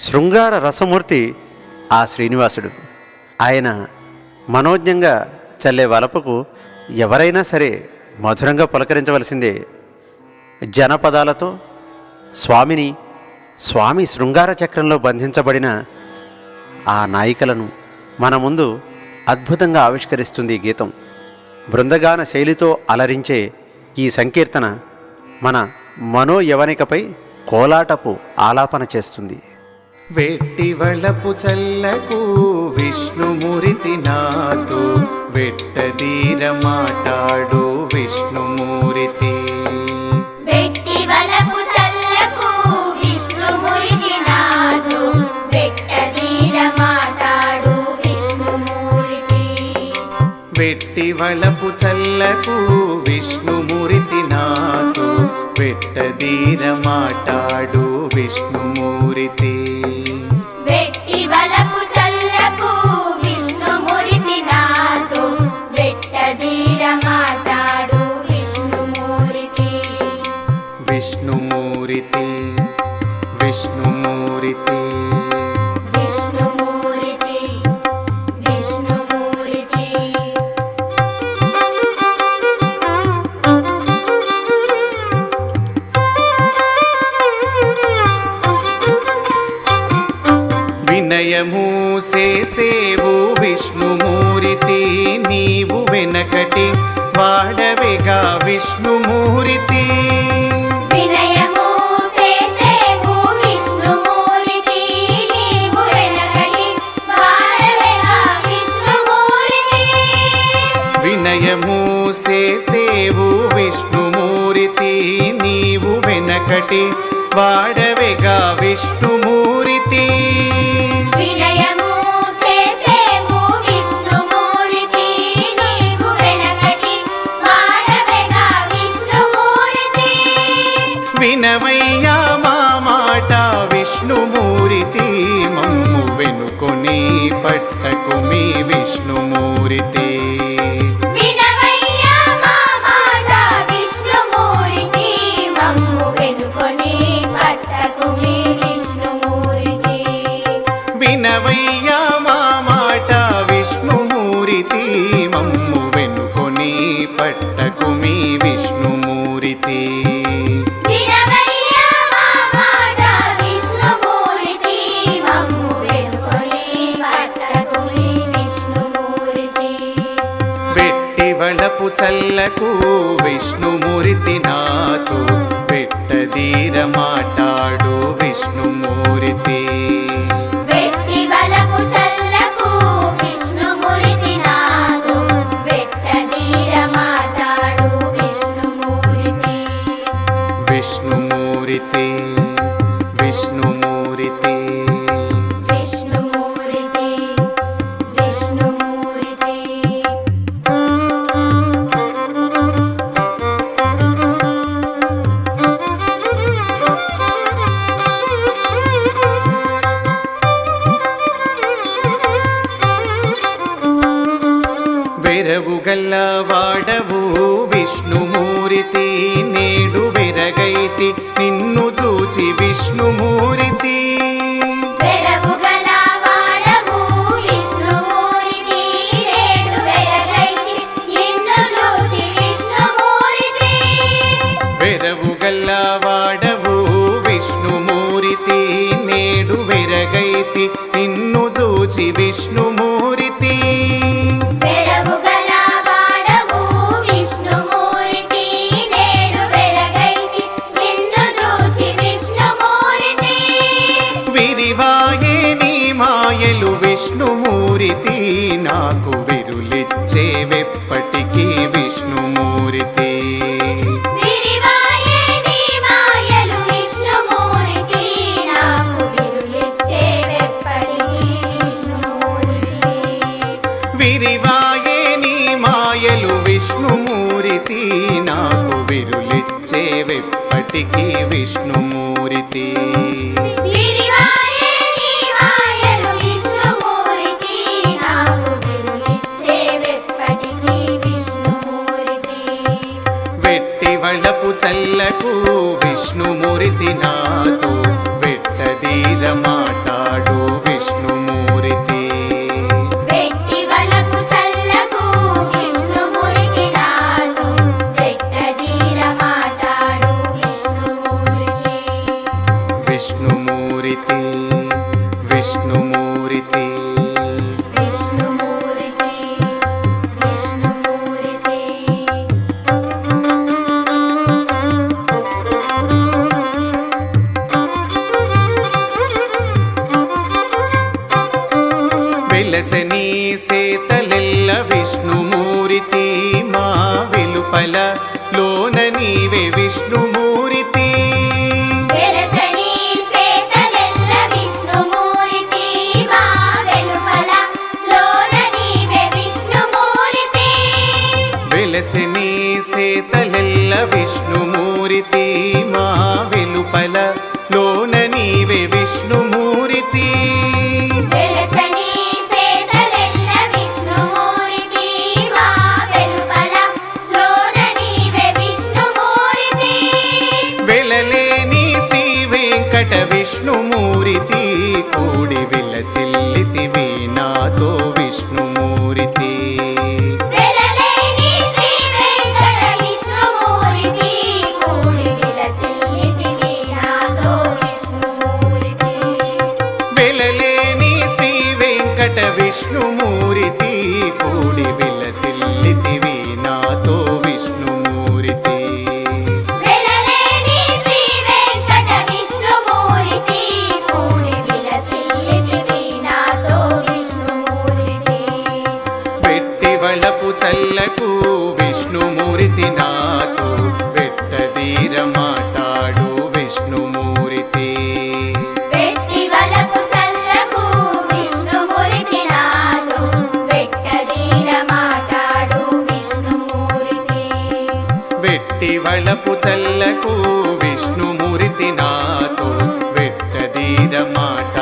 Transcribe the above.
శృంగార రసమూర్తి ఆ శ్రీనివాసుడు. ఆయన మనోజ్ఞంగా చల్లే వలపుకు ఎవరైనా సరే మధురంగా పులకరించవలసిందే. జనపదాలతో స్వామి శృంగార చక్రంలో బంధించబడిన ఆ నాయికలను మన ముందు అద్భుతంగా ఆవిష్కరిస్తుంది ఈ గీతం. బృందగాన శైలితో అలరించే ఈ సంకీర్తన మన మనోయవనికపై కోలాటపు ఆలాపన చేస్తుంది. వెట్టి వలపు చల్లకు విష్ణుమూర్తి నాతో వెట్టదీర మాటాడు విష్ణుమూర్తి. వెట్టి వలపు చల్లకు విష్ణుమూర్తి నాతో వెట్టదీర మాటాడు విష్ణుమూర్తి. వెట్టి వలపు చల్లకు విష్ణుమూర్తి నాతో వెట్టదీర మాటాడు విష్ణుమూర్తి. వెట్టి వలపు చల్లకు విష్ణుమూర్తి నాతో వెట్టదీర మాటాడు విష్ణుమూర్తి. విష్ణుమూర్తి విష్ణుమూర్తి విష్ణుమూర్తి విష్ణుమూర్తి. వినయము చేసేవు విష్ణుమూర్తి, నీవు వెనకటి వాడవేగా విష్ణుమూర్తి. వినయము చేసేవు విష్ణుమూర్తి, నీవు వెనకటి వాడవేగా విష్ణుమూర్తి. వినయము చేసేవు విష్ణుమూర్తి, నీవు వెనకటి వాడవేగా విష్ణుమూర్తి. వినయము చేసేవు విష్ణుమూర్తి, నీవు వెనకటి వాడవేగా విష్ణుమూర్తి. వినవయ్యా మా మాట విష్ణుమూర్తి, మమ్ము వెనుకొని పట్టకు మీ విష్ణుమూర్తి. వినవయ్యా మా మాట విష్ణుమూర్తి, మమ్ము వెనుకొని పట్టకు మీ విష్ణుమూర్తి. వినవయ్యా మా మాట విష్ణుమూర్తి, మమ్ము వెనుకొని పట్టకు మీ విష్ణుమూర్తి. వినవయ్యా మా మాట విష్ణుమూర్తి, మమ్ము వెనుకొని పట్టకు మీ విష్ణుమూర్తి. వెట్టి వలపు చల్లకు విష్ణుమూర్తి నాతో వెట్టదీర మాటాడు విష్ణుమూర్తి. వెట్టి వలపు చల్లకు విష్ణుమూర్తి నాతో వెట్టదీర మాటాడు విష్ణుమూర్తి. విష్ణుమూర్తి విష్ణుమూర్తి విష్ణుమూర్తి విష్ణుమూర్తి. వెరవు గల్ల వాడవు విష్ణుమూర్తి, నేడు వెరగైతి నిన్ను చూచి విష్ణుమూర్తి. వెరవు గల వాడవు విష్ణుమూర్తి, నేడు వెరగైతి నిన్ను చూచి విష్ణుమూర్తి. వెరవు గల్ల వాడవు విష్ణుమూర్తి, నేడు వెరగైతి నిన్ను చూచి విష్ణుమూర్తి. వెరవు గల వాడవు విష్ణుమూర్తి, నేడు వెరగైతి నిన్ను చూచి విష్ణుమూర్తి. విరివాయే నీ మాయలు విష్ణుమూర్తి, నాకు విరులిచ్చే వెప్పటికీ విష్ణుమూర్తి. విరివాయే నీ మాయలు విష్ణుమూర్తి, నాకు విరులిచ్చే వెప్పటికీ విష్ణుమూర్తి. విరివాయే నీ మాయలు విష్ణుమూర్తి, నాకు విరులిచ్చే వెప్పటికీ విష్ణుమూర్తి. విరివాయే నీ మాయలు విష్ణుమూర్తి, నాకు విరులిచ్చే వెప్పటికీ విష్ణుమూర్తి. వెట్టి వలపు చల్లకు విష్ణుమూర్తి నాతో వెట్టదీర మాట విష్ణుమూర్తి విష్ణుమూర్తి విష్ణుమూర్తి విష్ణుమూర్తి వెలసని సేతలెల్ల విష్ణుమూర్తి మా వెలుపల లోన నీవే విష్ణుమూర్తి వెలసని సేతలెల్ల విష్ణుమూర్తి మా వెలుపల లోన నీవే విష్ణుమూర్తి వెలసని సేతలెల్ల విష్ణుమూర్తి మా వెలుపల లోన నీవే విష్ణుమూర్తి వెలసని సేతలెల్ల విష్ణుమూర్తి మా వెలుపల లోన నీవే విష్ణుమూర్తి వెలలేని శ్రీ వెంకట విష్ణుమూర్తి కూడి విలసిల్లితివి నాతో విష్ణుమూర్తి వెలలేని శ్రీ వెంకట విష్ణుమూర్తి కూడి విలసిల్లితివి నాతో విష్ణుమూర్తి వెలలేని శ్రీ వెంకట విష్ణుమూర్తి కూడి విలసిల్లితివి నాతో విష్ణుమూర్తి వెలలేని శ్రీ వెంకట విష్ణుమూర్తి కూడి విలసిల్లితివి నాతో విష్ణుమూర్తి పెట్టి వలపు చల్లకు విష్ణుమూర్తి నాతో పెట్టదీర మాటాడు విష్ణుమూర్తి పెట్టి వలపు చల్లకు విష్ణుమూర్తి నాతో పెట్టదీర మాటాడు విష్ణుమూర్తి వెట్టి వలపు చల్లకు విష్ణుమూర్తి నాతో వెట్టదీర మాట